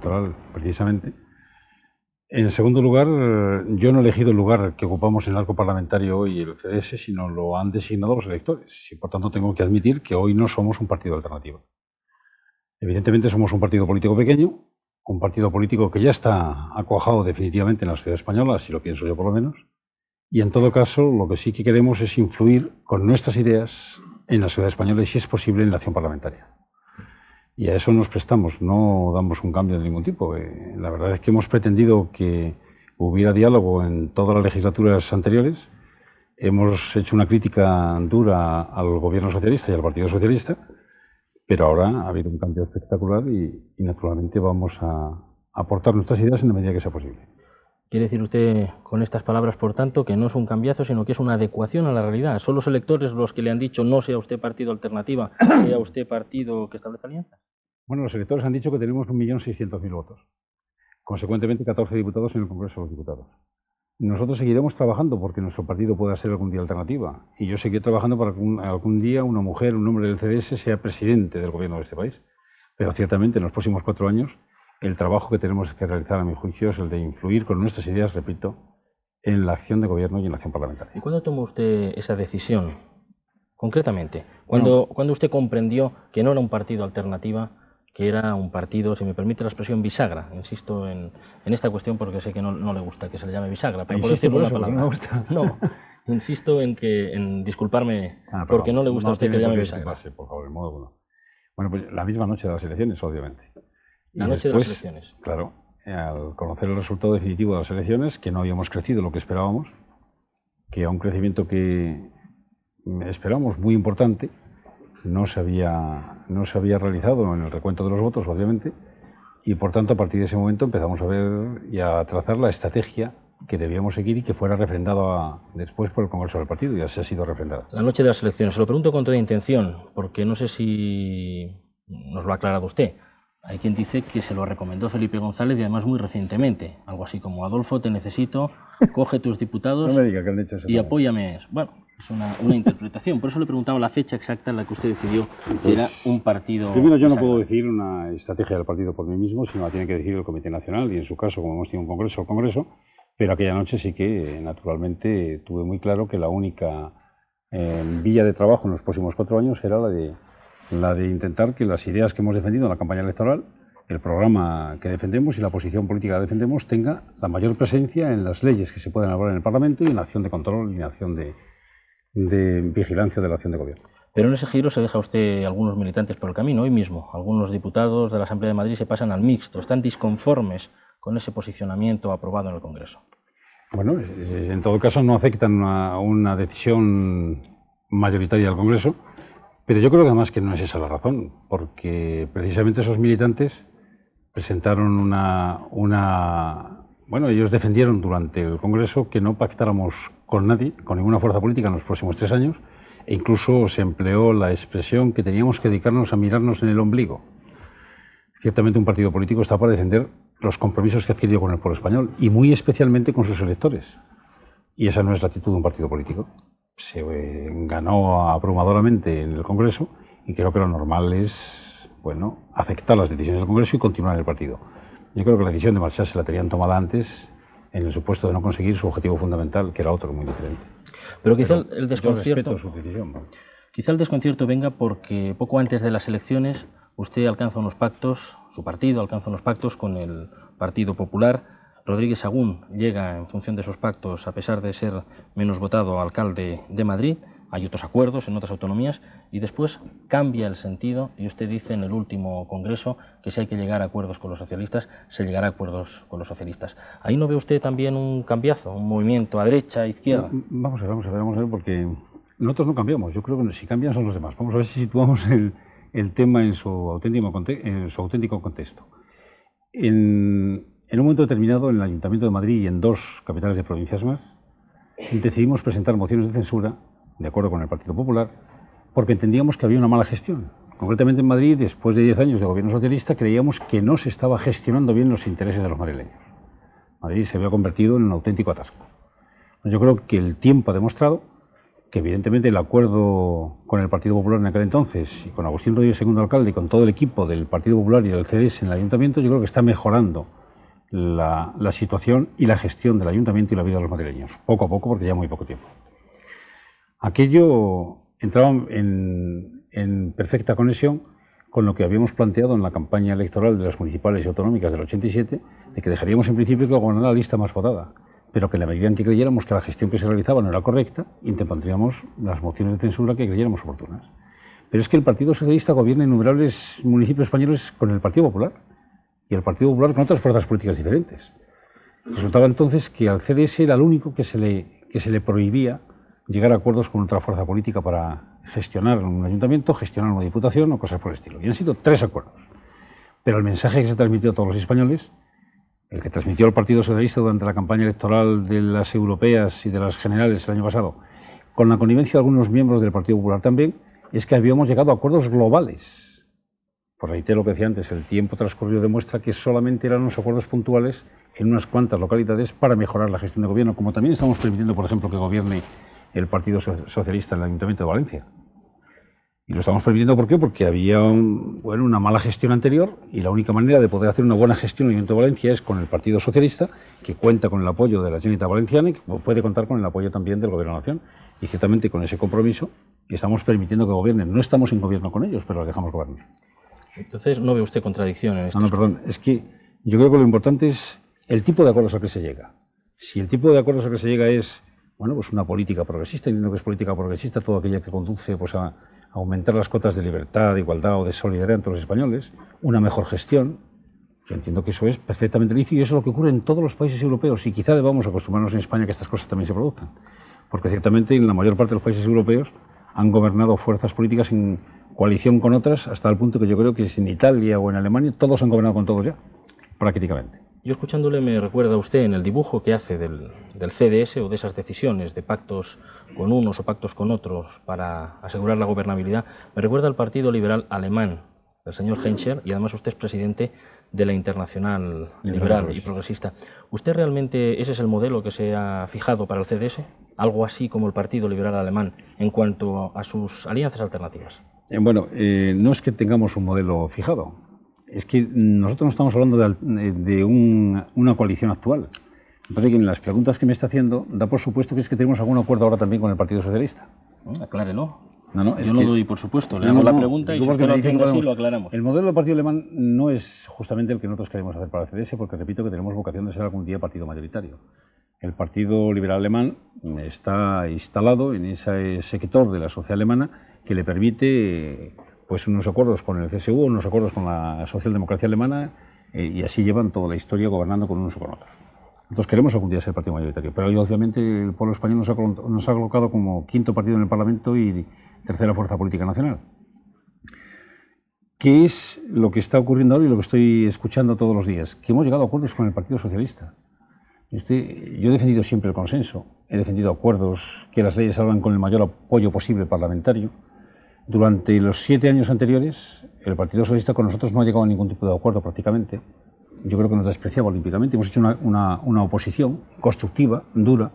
electoral, precisamente. En segundo lugar, yo no he elegido el lugar que ocupamos en el arco parlamentario hoy, el CDS, sino lo han designado los electores. Y por tanto tengo que admitir que hoy no somos un partido alternativo. Evidentemente somos un partido político pequeño, un partido político que ya está acuajado definitivamente en la sociedad española, así lo pienso yo por lo menos. Y en todo caso, lo que sí que queremos es influir con nuestras ideas en la sociedad española y, si es posible, en la acción parlamentaria. Y a eso nos prestamos, no damos un cambio de ningún tipo. La verdad es que hemos pretendido que hubiera diálogo en todas las legislaturas anteriores. Hemos hecho una crítica dura al gobierno socialista y al Partido Socialista, pero ahora ha habido un cambio espectacular y naturalmente vamos a aportar nuestras ideas en la medida que sea posible. ¿Quiere decir usted con estas palabras, por tanto, que no es un cambiazo, sino que es una adecuación a la realidad? ¿Son los electores los que le han dicho no sea usted partido alternativa, sea usted partido que establece alianzas? Bueno, los electores han dicho que tenemos 1.600.000 votos. Consecuentemente, 14 diputados en el Congreso de los Diputados. Nosotros seguiremos trabajando porque nuestro partido pueda ser algún día alternativa. Y yo seguiré trabajando para que algún día una mujer, un hombre del CDS, sea presidente del gobierno de este país. Pero ciertamente en los próximos 4 años el trabajo que tenemos que realizar, a mi juicio, es el de influir con nuestras ideas, repito, en la acción de gobierno y en la acción parlamentaria. ¿Y cuándo tomó usted esa decisión? Concretamente, cuando usted comprendió que no era un partido alternativa, que era un partido, si me permite la expresión, bisagra. Insisto en esta cuestión porque sé que no le gusta que se le llame bisagra, pero por decirlo una palabra. No me gusta. No, insisto en disculparme porque no le gusta a usted que le llame bisagra. Por favor, en modo uno. Bueno, pues la misma noche de las elecciones, obviamente. La noche de las elecciones. Claro, al conocer el resultado definitivo de las elecciones, que no habíamos crecido lo que esperábamos, que a un crecimiento que esperábamos muy importante, no se había realizado en el recuento de los votos, obviamente, y por tanto a partir de ese momento empezamos a ver y a trazar la estrategia que debíamos seguir y que fuera refrendada después por el Congreso del Partido, y así ha sido refrendada. La noche de las elecciones, se lo pregunto con toda intención, porque no sé si nos lo ha aclarado usted. Hay quien dice que se lo recomendó Felipe González y además muy recientemente, algo así como: Adolfo, te necesito, coge tus diputados no me diga que han hecho eso, y apóyame. Bueno, es una interpretación, por eso le preguntaba la fecha exacta en la que usted decidió que era un partido... Primero, yo no puedo decir una estrategia del partido por mí mismo, sino la tiene que decir el Comité Nacional, y en su caso, como hemos tenido un congreso, el Congreso, pero aquella noche sí que, naturalmente, tuve muy claro que la única vía de trabajo en los próximos 4 años era la de intentar que las ideas que hemos defendido en la campaña electoral, el programa que defendemos y la posición política que defendemos, tenga la mayor presencia en las leyes que se pueden elaborar en el Parlamento y en la acción de control y en la acción de vigilancia de la acción de gobierno. Pero en ese giro se deja usted algunos militantes por el camino. Hoy mismo algunos diputados de la Asamblea de Madrid se pasan al mixto, están disconformes con ese posicionamiento aprobado en el Congreso. Bueno, en todo caso no aceptan una decisión mayoritaria del Congreso, pero yo creo que además que no es esa la razón, porque precisamente esos militantes presentaron bueno, ellos defendieron durante el Congreso que no pactáramos con nadie, con ninguna fuerza política en los próximos 3 años, e incluso se empleó la expresión que teníamos que dedicarnos a mirarnos en el ombligo. Ciertamente un partido político está para defender los compromisos que ha adquirido con el pueblo español, y muy especialmente con sus electores. Y esa no es la actitud de un partido político. Se ganó abrumadoramente en el Congreso, y creo que lo normal es, bueno, aceptar las decisiones del Congreso y continuar en el partido. Yo creo que la decisión de marcharse la tenían tomada antes, en el supuesto de no conseguir su objetivo fundamental, que era otro muy diferente. Pero quizá el desconcierto... Yo respeto su decisión, ¿no? Quizá el desconcierto venga porque poco antes de las elecciones usted alcanza unos pactos, su partido alcanza unos pactos con el Partido Popular. Rodríguez Sagún llega en función de esos pactos, a pesar de ser menos votado, alcalde de Madrid. Hay otros acuerdos en otras autonomías y después cambia el sentido, y usted dice en el último congreso que si hay que llegar a acuerdos con los socialistas, se llegará a acuerdos con los socialistas. ¿Ahí no ve usted también un cambiazo, un movimiento a derecha, a izquierda? Vamos a ver, porque nosotros no cambiamos. Yo creo que si cambian son los demás. Vamos a ver si situamos el tema en su auténtico contexto. En un momento determinado, en el Ayuntamiento de Madrid y en 2 capitales de provincias más, decidimos presentar mociones de censura, de acuerdo con el Partido Popular, porque entendíamos que había una mala gestión. Concretamente en Madrid, después de 10 años de gobierno socialista, creíamos que no se estaba gestionando bien los intereses de los madrileños. Madrid se había convertido en un auténtico atasco. Yo creo que el tiempo ha demostrado que evidentemente el acuerdo con el Partido Popular en aquel entonces, y con Agustín Rodríguez, segundo alcalde, y con todo el equipo del Partido Popular y del CDS en el ayuntamiento, yo creo que está mejorando la situación y la gestión del ayuntamiento y la vida de los madrileños, poco a poco, porque ya muy poco tiempo. Aquello entraba en perfecta conexión con lo que habíamos planteado en la campaña electoral de las municipales y autonómicas del 87, de que dejaríamos en principio que gobernara la lista más votada, pero que en la medida en que creyéramos que la gestión que se realizaba no era correcta, interpondríamos las mociones de censura que creyéramos oportunas. Pero es que el Partido Socialista gobierna innumerables municipios españoles con el Partido Popular, y el Partido Popular con otras fuerzas políticas diferentes. Resultaba entonces que al CDS era el único que se le prohibía llegar a acuerdos con otra fuerza política para gestionar un ayuntamiento, gestionar una diputación o cosas por el estilo. Y han sido 3 acuerdos. Pero el mensaje que se transmitió a todos los españoles, el que transmitió el Partido Socialista durante la campaña electoral de las europeas y de las generales el año pasado, con la connivencia de algunos miembros del Partido Popular también, es que habíamos llegado a acuerdos globales. Por reitero lo que decía antes, el tiempo transcurrido demuestra que solamente eran unos acuerdos puntuales en unas cuantas localidades para mejorar la gestión de gobierno, como también estamos permitiendo, por ejemplo, que gobierne el Partido Socialista en el Ayuntamiento de Valencia. Y lo estamos permitiendo, ¿por qué? Porque había una mala gestión anterior, y la única manera de poder hacer una buena gestión en el Ayuntamiento de Valencia es con el Partido Socialista, que cuenta con el apoyo de la Generalitat Valenciana y que puede contar con el apoyo también del Gobierno de la Nación. Y ciertamente con ese compromiso estamos permitiendo que gobiernen. No estamos en gobierno con ellos, pero los dejamos gobernar. Entonces, ¿no ve usted contradicción en esto? No, perdón. Es que yo creo que lo importante es el tipo de acuerdos al que se llega. Si el tipo de acuerdos al que se llega es, pues una política progresista, entiendo que es política progresista, todo aquello que conduce a aumentar las cotas de libertad, de igualdad o de solidaridad entre los españoles, una mejor gestión, yo entiendo que eso es perfectamente lícito y eso es lo que ocurre en todos los países europeos, y quizá debamos acostumbrarnos en España a que estas cosas también se produzcan, porque ciertamente en la mayor parte de los países europeos han gobernado fuerzas políticas en coalición con otras, hasta el punto que yo creo que en Italia o en Alemania todos han gobernado con todos ya, prácticamente. Yo escuchándole me recuerda a usted en el dibujo que hace del CDS o de esas decisiones de pactos con unos o pactos con otros para asegurar la gobernabilidad, me recuerda al Partido Liberal Alemán, del señor Henscher, y además usted es presidente de la Internacional Liberal y Progresista. ¿Usted realmente ese es el modelo que se ha fijado para el CDS? ¿Algo así como el Partido Liberal Alemán en cuanto a sus alianzas alternativas? No es que tengamos un modelo fijado, es que nosotros no estamos hablando de una coalición actual. Me parece que en las preguntas que me está haciendo da por supuesto que es que tenemos algún acuerdo ahora también con el Partido Socialista. Aclárelo. Yo no doy por supuesto, le hago la pregunta y si usted lo entiende así lo aclaramos. El modelo del Partido Alemán no es justamente el que nosotros queremos hacer para el CDS, porque repito que tenemos vocación de ser algún día partido mayoritario. El Partido Liberal Alemán está instalado en ese sector de la sociedad alemana que le permite unos acuerdos con el CSU, unos acuerdos con la socialdemocracia alemana, y así llevan toda la historia gobernando con unos o con otros. Nosotros queremos algún día ser partido mayoritario, pero obviamente el pueblo español nos ha colocado como quinto partido en el Parlamento y tercera fuerza política nacional. ¿Qué es lo que está ocurriendo ahora y lo que estoy escuchando todos los días? Que hemos llegado a acuerdos con el Partido Socialista. Yo he defendido siempre el consenso, he defendido acuerdos, que las leyes salgan con el mayor apoyo posible parlamentario. Durante los 7 años anteriores, el Partido Socialista con nosotros no ha llegado a ningún tipo de acuerdo prácticamente. Yo creo que nos despreciaba olímpicamente. Hemos hecho una oposición constructiva, dura,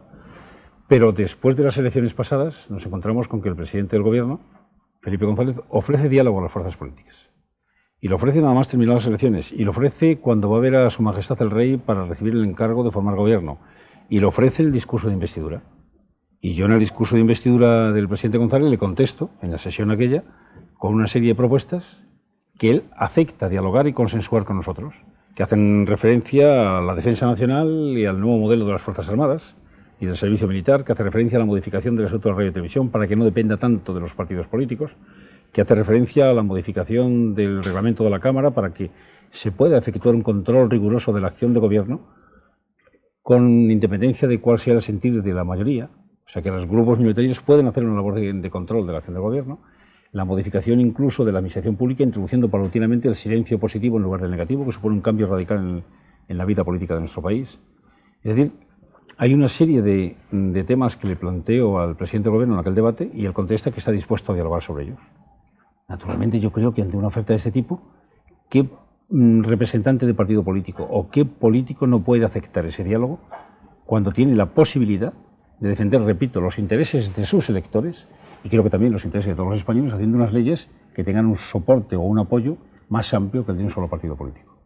pero después de las elecciones pasadas nos encontramos con que el presidente del gobierno, Felipe González, ofrece diálogo a las fuerzas políticas. Y lo ofrece nada más terminar las elecciones. Y lo ofrece cuando va a ver a Su Majestad el Rey para recibir el encargo de formar gobierno. Y lo ofrece en el discurso de investidura. Y yo en el discurso de investidura del presidente González le contesto, en la sesión aquella, con una serie de propuestas que él acepta dialogar y consensuar con nosotros, que hacen referencia a la defensa nacional y al nuevo modelo de las Fuerzas Armadas y del servicio militar, que hace referencia a la modificación del Estatuto de Radio y Televisión para que no dependa tanto de los partidos políticos, que hace referencia a la modificación del reglamento de la Cámara para que se pueda efectuar un control riguroso de la acción de gobierno con independencia de cuál sea el sentir de la mayoría, o sea que los grupos minoritarios pueden hacer una labor de control de la acción de gobierno, la modificación incluso de la administración pública, introduciendo paulatinamente el silencio positivo en lugar del negativo, que supone un cambio radical en la vida política de nuestro país. Es decir, hay una serie de temas que le planteo al presidente del gobierno en aquel debate y él contesta que está dispuesto a dialogar sobre ellos. Naturalmente yo creo que ante una oferta de este tipo, ¿qué representante de partido político o qué político no puede aceptar ese diálogo cuando tiene la posibilidad de defender, repito, los intereses de sus electores y creo que también los intereses de todos los españoles, haciendo unas leyes que tengan un soporte o un apoyo más amplio que el de un solo partido político.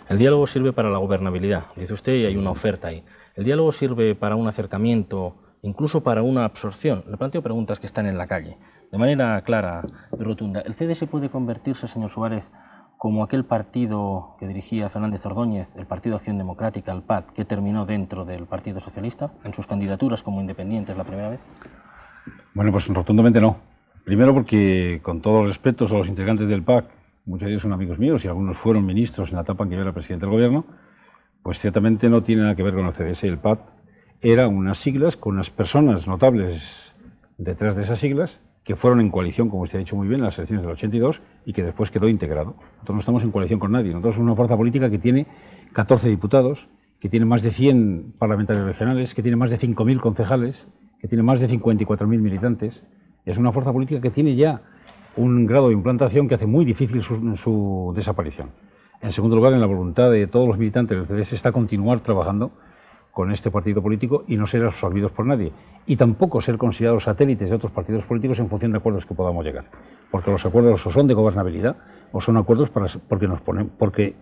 El diálogo sirve para la gobernabilidad, dice usted, y hay una oferta ahí. ¿El diálogo sirve para un acercamiento, incluso para una absorción? Le planteo preguntas que están en la calle. De manera clara y rotunda, ¿el CDS puede convertirse, señor Suárez, como aquel partido que dirigía Fernández Ordóñez, el Partido Acción Democrática, el PAD, que terminó dentro del Partido Socialista, en sus candidaturas como independientes la primera vez? Bueno, pues rotundamente no. Primero porque, con todos los respetos a los integrantes del PAC, muchos de ellos son amigos míos y algunos fueron ministros en la etapa en que yo era presidente del gobierno, pues ciertamente no tiene nada que ver con el CDS. El PAD era unas siglas con unas personas notables detrás de esas siglas que fueron en coalición, como usted ha dicho muy bien, en las elecciones del 82 y que después quedó integrado. Nosotros no estamos en coalición con nadie. Nosotros somos una fuerza política que tiene 14 diputados, que tiene más de 100 parlamentarios regionales, que tiene más de 5.000 concejales, que tiene más de 54.000 militantes. Es una fuerza política que tiene ya un grado de implantación que hace muy difícil su desaparición. En segundo lugar, en la voluntad de todos los militantes del CDS está continuar trabajando con este partido político y no ser absorbidos por nadie. Y tampoco ser considerados satélites de otros partidos políticos en función de acuerdos que podamos llegar. Porque los acuerdos o son de gobernabilidad o son acuerdos porque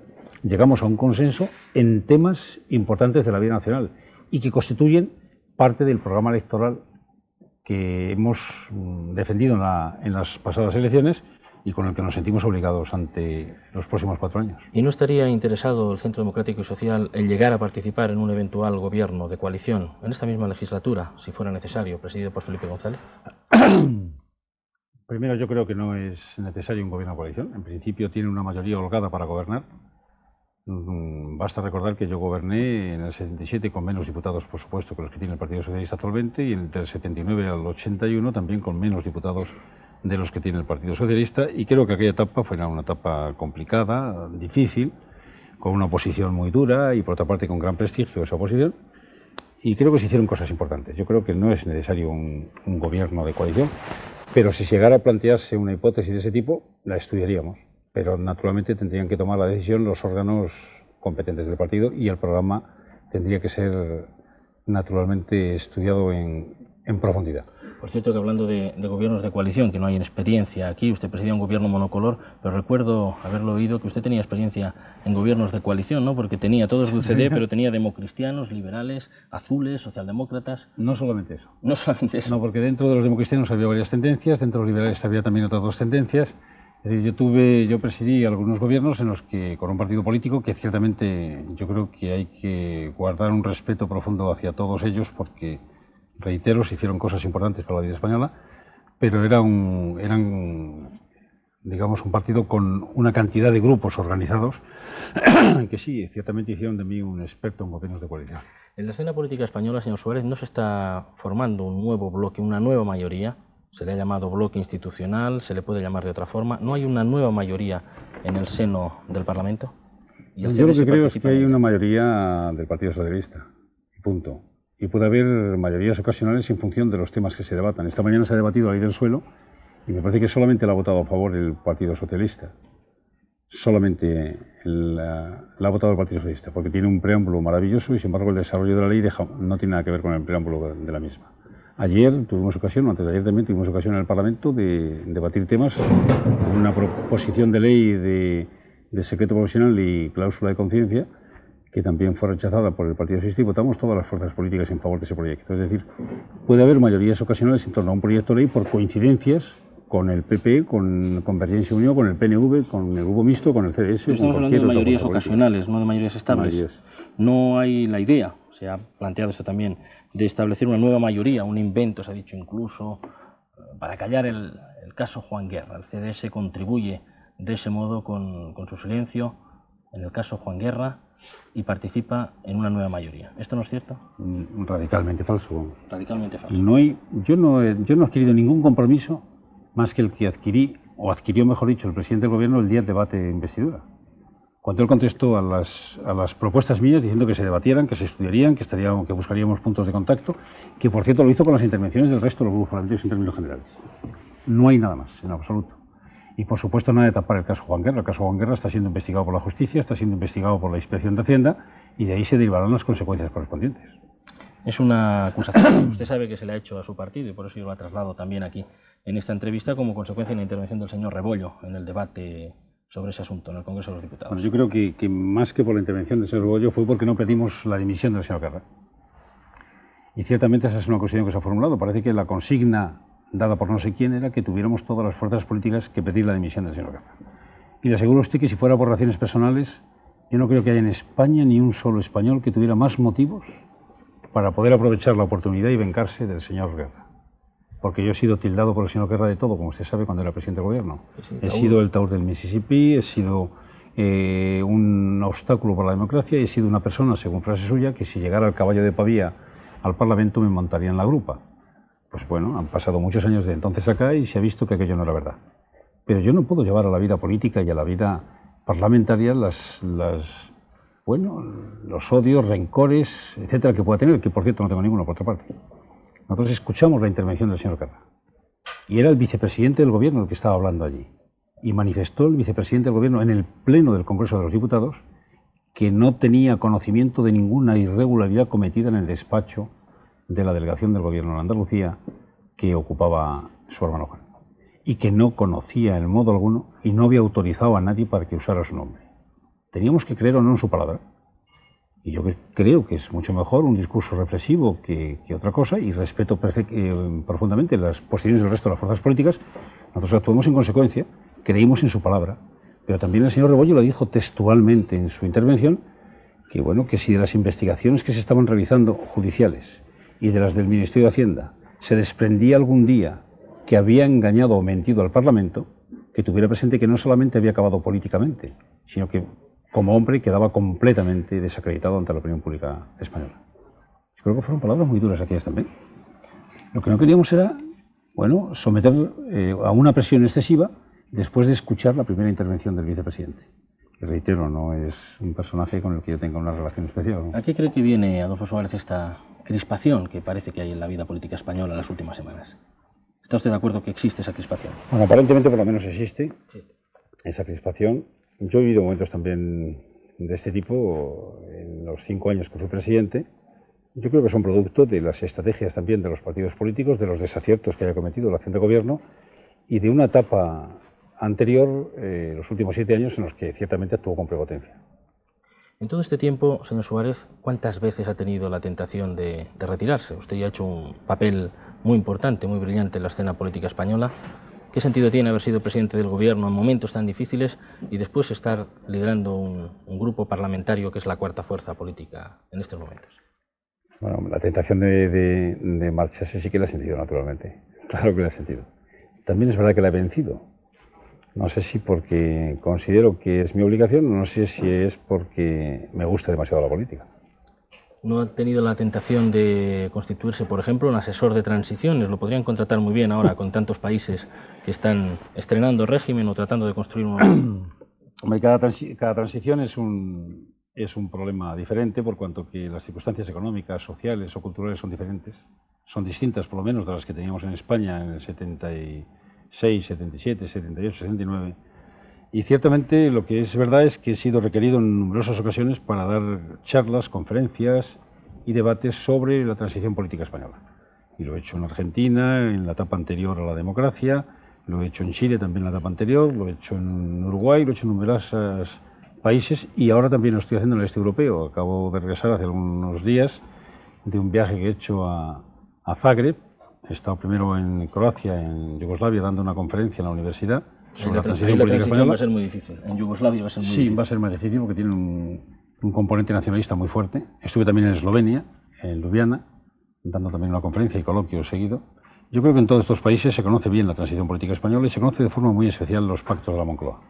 llegamos a un consenso en temas importantes de la vida nacional y que constituyen parte del programa electoral que hemos defendido en las pasadas elecciones y con el que nos sentimos obligados ante los próximos 4 años. ¿Y no estaría interesado el Centro Democrático y Social en llegar a participar en un eventual gobierno de coalición en esta misma legislatura, si fuera necesario, presidido por Felipe González? Primero, yo creo que no es necesario un gobierno de coalición. En principio tiene una mayoría holgada para gobernar. Basta recordar que yo goberné en el 77 con menos diputados, por supuesto, que los que tiene el Partido Socialista actualmente, y del 79 al 81 también con menos diputados de los que tiene el Partido Socialista, y creo que aquella etapa fue una etapa complicada, difícil, con una oposición muy dura y por otra parte con gran prestigio esa oposición, y creo que se hicieron cosas importantes. Yo creo que no es necesario un gobierno de coalición, pero si llegara a plantearse una hipótesis de ese tipo, la estudiaríamos. Pero naturalmente tendrían que tomar la decisión los órganos competentes del partido y el programa tendría que ser naturalmente estudiado en profundidad. Por cierto que hablando de gobiernos de coalición, que no hay experiencia aquí, usted presidía un gobierno monocolor, pero recuerdo haberlo oído que usted tenía experiencia en gobiernos de coalición, ¿no? Porque tenía todos del UCD, pero tenía democristianos, liberales, azules, socialdemócratas. No solamente eso. No solamente eso. No, porque dentro de los democristianos había varias tendencias, dentro de los liberales había también otras 2 tendencias. Es decir, yo presidí algunos gobiernos en los que, con un partido político que ciertamente yo creo que hay que guardar un respeto profundo hacia todos ellos porque, reitero, se hicieron cosas importantes para la vida española, pero eran, digamos, un partido con una cantidad de grupos organizados que sí, ciertamente hicieron de mí un experto en gobiernos de coalición. En la escena política española, señor Suárez, no se está formando un nuevo bloque, una nueva mayoría. Se le ha llamado bloque institucional, se le puede llamar de otra forma. ¿No hay una nueva mayoría en el seno del Parlamento? Yo lo que creo es que hay una mayoría del Partido Socialista, punto. Y puede haber mayorías ocasionales en función de los temas que se debatan. Esta mañana se ha debatido la ley del suelo y me parece que solamente la ha votado a favor el Partido Socialista. Solamente la ha votado el Partido Socialista, porque tiene un preámbulo maravilloso y sin embargo el desarrollo de la ley no tiene nada que ver con el preámbulo de la misma. Ayer tuvimos ocasión, antes de ayer también tuvimos ocasión en el Parlamento de debatir temas, una proposición de ley de secreto profesional y cláusula de conciencia, que también fue rechazada por el Partido Socialista y votamos todas las fuerzas políticas en favor de ese proyecto. Es decir, puede haber mayorías ocasionales en torno a un proyecto de ley por coincidencias con el PP, con Convergencia y Unión, con el PNV, con el Grupo Mixto, con el CDS. Estamos hablando de mayorías ocasionales, no de mayorías estables. No hay la idea, se ha planteado esto también, de establecer una nueva mayoría, un invento, se ha dicho incluso, para callar el caso Juan Guerra. El CDS contribuye de ese modo con su silencio en el caso Juan Guerra y participa en una nueva mayoría. ¿Esto no es cierto? Radicalmente falso. Radicalmente falso. Yo no he adquirido ningún compromiso más que el que adquirió, mejor dicho, el presidente del gobierno el día del debate de investidura. Cuando él contestó a las propuestas mías diciendo que se debatieran, que se estudiarían, que buscaríamos puntos de contacto, que por cierto lo hizo con las intervenciones del resto de los grupos parlamentarios en términos generales. No hay nada más, en absoluto. Y por supuesto nada de tapar el caso Juan Guerra. El caso Juan Guerra está siendo investigado por la justicia, está siendo investigado por la Inspección de Hacienda y de ahí se derivarán las consecuencias correspondientes. Es una acusación que usted sabe que se le ha hecho a su partido y por eso yo la traslado también aquí en esta entrevista como consecuencia de la intervención del señor Rebollo en el debate sobre ese asunto en el Congreso de los Diputados. Bueno, yo creo que más que por la intervención del señor Rebollo fue porque no pedimos la dimisión del señor Carra. Y ciertamente esa es una cuestión que se ha formulado. Parece que la consigna dada por no sé quién era que tuviéramos todas las fuerzas políticas que pedir la dimisión del señor Carra. Y le aseguro a usted que si fuera por razones personales, yo no creo que haya en España ni un solo español que tuviera más motivos para poder aprovechar la oportunidad y vengarse del señor Guerra. Porque yo he sido tildado por el señor Guerra de todo, como usted sabe, cuando era presidente del gobierno. He sido el taur del Mississippi, he sido un obstáculo para la democracia y he sido una persona, según frase suya, que si llegara el caballo de Pavía al Parlamento me montaría en la grupa. Pues bueno, han pasado muchos años de entonces acá y se ha visto que aquello no era verdad. Pero yo no puedo llevar a la vida política y a la vida parlamentaria los odios, rencores, etcétera, que pueda tener, que por cierto no tengo ninguno por otra parte. Nosotros escuchamos la intervención del señor Carra y era el vicepresidente del gobierno el que estaba hablando allí y manifestó el vicepresidente del gobierno en el pleno del Congreso de los Diputados que no tenía conocimiento de ninguna irregularidad cometida en el despacho de la delegación del gobierno en Andalucía que ocupaba su hermano Juan y que no conocía en modo alguno y no había autorizado a nadie para que usara su nombre. Teníamos que creer o no en su palabra. Y yo creo que es mucho mejor un discurso reflexivo que otra cosa, y respeto profundamente las posiciones del resto de las fuerzas políticas. Nosotros actuamos en consecuencia, creímos en su palabra, pero también el señor Rebollo lo dijo textualmente en su intervención, que bueno, que si de las investigaciones que se estaban realizando judiciales y de las del Ministerio de Hacienda se desprendía algún día que había engañado o mentido al Parlamento, que tuviera presente que no solamente había acabado políticamente, sino que como hombre quedaba completamente desacreditado ante la opinión pública española. Yo creo que fueron palabras muy duras aquellas también. Lo que no queríamos era, bueno, someter a una presión excesiva después de escuchar la primera intervención del vicepresidente. Que reitero, no es un personaje con el que yo tenga una relación especial, ¿no? ¿A qué cree que viene, Adolfo Suárez, esta crispación que parece que hay en la vida política española en las últimas semanas? ¿Está usted de acuerdo que existe esa crispación? Bueno, aparentemente por lo menos existe esa crispación. Yo he vivido momentos también de este tipo en los 5 años que fui presidente. Yo creo que son producto de las estrategias también de los partidos políticos, de los desaciertos que haya cometido la acción de gobierno y de una etapa anterior, los últimos 7 años, en los que ciertamente actuó con prepotencia. En todo este tiempo, señor Suárez, ¿cuántas veces ha tenido la tentación de retirarse? Usted ya ha hecho un papel muy importante, muy brillante en la escena política española. ¿Qué sentido tiene haber sido presidente del gobierno en momentos tan difíciles y después estar liderando un grupo parlamentario que es la cuarta fuerza política en estos momentos? Bueno, la tentación de marcharse sí que la he sentido, naturalmente. Claro que la he sentido. También es verdad que la he vencido. No sé si porque considero que es mi obligación, no sé si es porque me gusta demasiado la política. ¿No ha tenido la tentación de constituirse, por ejemplo, en asesor de transiciones? Lo podrían contratar muy bien ahora con tantos países que están estrenando régimen o tratando de construir un... Hombre, cada transición es un problema diferente, por cuanto que las circunstancias económicas, sociales o culturales son diferentes. Son distintas, por lo menos, de las que teníamos en España en el 76, 77, 78, 79. Y ciertamente lo que es verdad es que he sido requerido en numerosas ocasiones para dar charlas, conferencias y debates sobre la transición política española. Y lo he hecho en Argentina, en la etapa anterior a la democracia, lo he hecho en Chile también en la etapa anterior, lo he hecho en Uruguay, lo he hecho en numerosos países y ahora también lo estoy haciendo en el este europeo. Acabo de regresar hace algunos días de un viaje que he hecho a Zagreb. He estado primero en Croacia, en Yugoslavia, dando una conferencia en la universidad sobre la transición política española. Va a ser muy difícil. En Yugoslavia va a ser muy difícil. Sí, va a ser más difícil porque tiene un componente nacionalista muy fuerte. Estuve también en Eslovenia, en Ljubljana, dando también una conferencia y coloquio seguido. Yo creo que en todos estos países se conoce bien la transición política española y se conoce de forma muy especial los pactos de la Moncloa.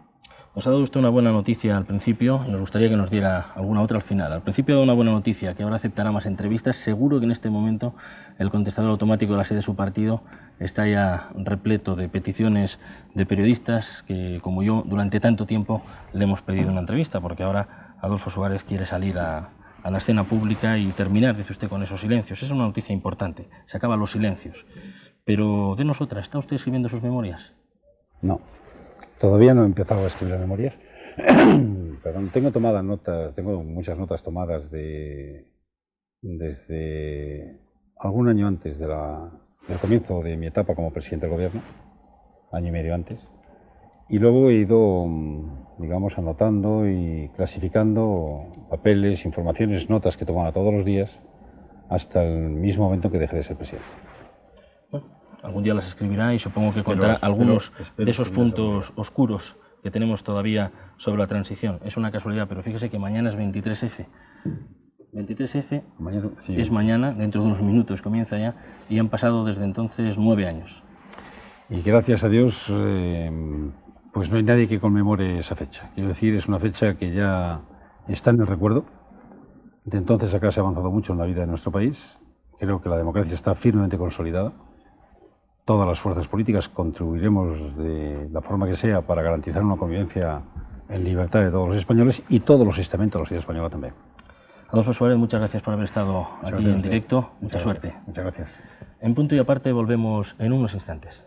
Nos ha dado usted una buena noticia al principio y nos gustaría que nos diera alguna otra al final. Al principio ha dado una buena noticia, que ahora aceptará más entrevistas. Seguro que en este momento el contestador automático de la sede de su partido está ya repleto de peticiones de periodistas que, como yo, durante tanto tiempo le hemos pedido una entrevista, porque ahora Adolfo Suárez quiere salir a la escena pública y terminar, dice usted, con esos silencios. Esa es una noticia importante, se acaban los silencios. Pero denos otra, ¿está usted escribiendo sus memorias? No. Todavía no he empezado a escribir las memorias. Perdón, tengo muchas notas tomadas de desde algún año antes del comienzo de mi etapa como presidente del gobierno, año y medio antes, y luego he ido, digamos, anotando y clasificando papeles, informaciones, notas que tomaba todos los días hasta el mismo momento que dejé de ser presidente. Bueno, algún día las escribirá y supongo que contará algunos de esos puntos oscuros que tenemos todavía sobre la transición. Es una casualidad, pero fíjese que mañana es 23F. 23F Mañana, sí, es mañana, dentro de unos minutos comienza ya, y han pasado desde entonces 9 años. Y gracias a Dios, pues no hay nadie que conmemore esa fecha. Quiero decir, es una fecha que ya está en el recuerdo. De entonces acá se ha avanzado mucho en la vida de nuestro país. Creo que la democracia está firmemente consolidada. Todas las fuerzas políticas contribuiremos de la forma que sea para garantizar una convivencia en libertad de todos los españoles y todos los estamentos de la sociedad española también. Adolfo Suárez, muchas gracias por haber estado aquí en directo. Mucha suerte. Muchas gracias. En punto y aparte volvemos en unos instantes.